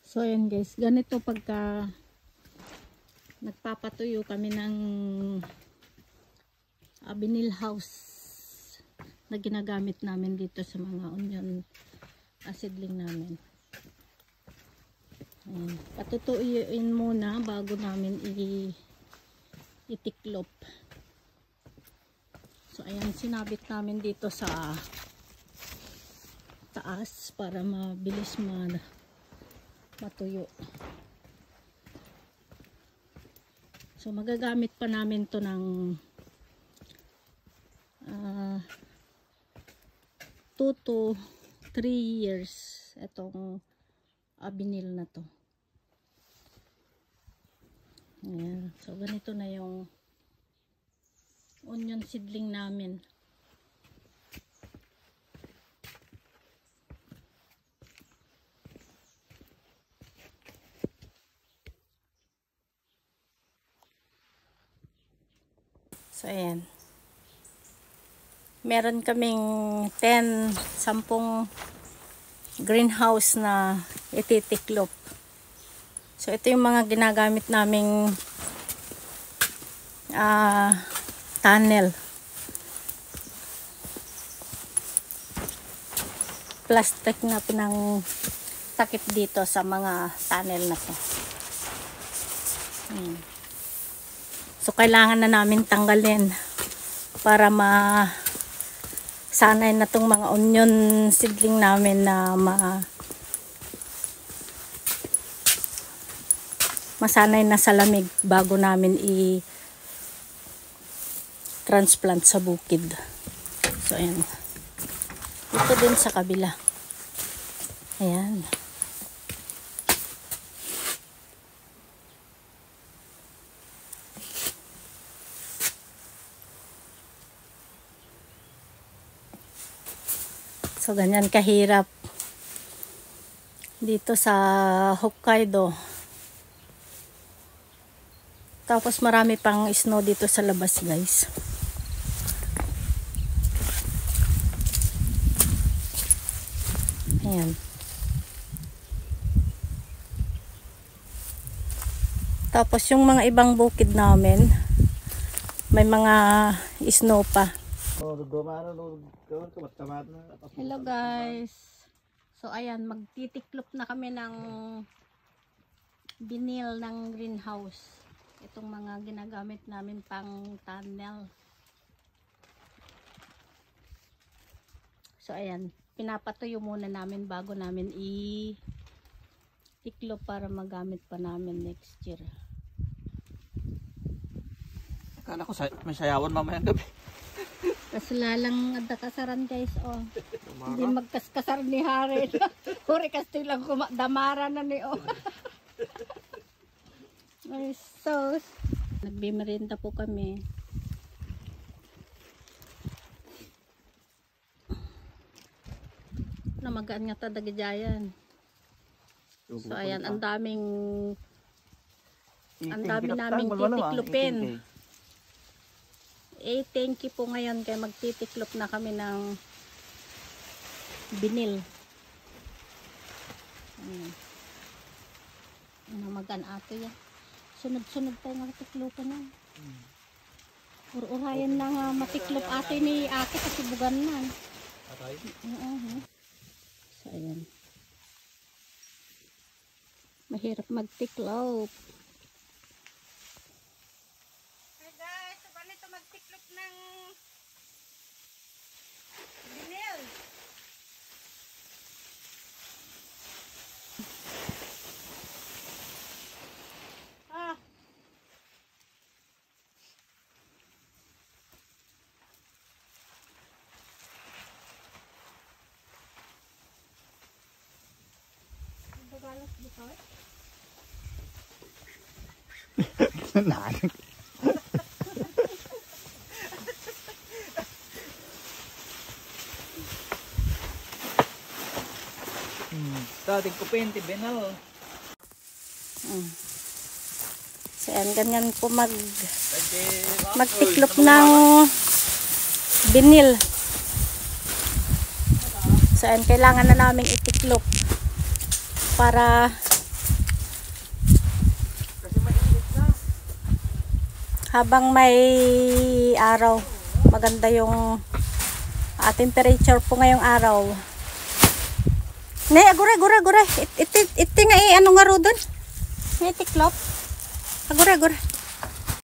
So ayan guys, ganito pagka nagpapatuyo kami ng vinyl house na ginagamit namin dito sa mga onion seedling namin. Ayan. Patutuyuin muna bago namin itiklop. So ayan, sinabit namin dito sa taas para mabilis matuyo. So magagamit pa namin to ng 2 to 3 years itong vinyl na to. Ayan. So ganito na yung onion seedling namin. So ayan. Meron kaming 10 greenhouse na ititiklop. So ito yung mga ginagamit naming tunnel. Plastic na pinang takip dito sa mga tunnel na to. So kailangan na namin tanggalin para sanay na tong mga onion seedling namin na masanay na sa lamig bago namin i-transplant sa bukid. So ayan. Ito din sa kabila. Ayan. So ganyan kahirap dito sa Hokkaido. Tapos marami pang snow dito sa labas, guys. Ayan. Tapos yung mga ibang bukid namin may mga snow pa. Hello guys. So ayan, magtitiklop na kami ng vinyl ng greenhouse. Itong mga ginagamit namin pang tunnel. So ayan, pinapatuyo muna namin bago namin itiklop para magamit pa namin next year. Akala ko may sayawan mamayang gabi. Kasalalang adakasaran guys, oh. Hindi magkaskasar ni Harin. Huri kasi lang kumadamara na ni oh. Ay, so nagbimerenda po kami. Namagaan nga tadagajayan. So ayan, ang dami naming titiklopin. Thank you po ngayon kaya magtitiklop na kami ng vinyl. Ano magan ato yan. Sunod-sunod tayo magtiklopan na. Urayan na nga matiklop ato ni ate kasi bugan na. So ayan. Mahirap magtiklop. Magtiklop ng vinyl. Bagalas dito. Nanak. Dating ko penti benal. So yan, ganyan po magtiklop ng vinyl. So yan, kailangan na namin itiklop para habang may araw. Maganda yung temperature po ngayong araw. Ne, agure. Iti nga ano nga ro dun? May tiklop. Agure.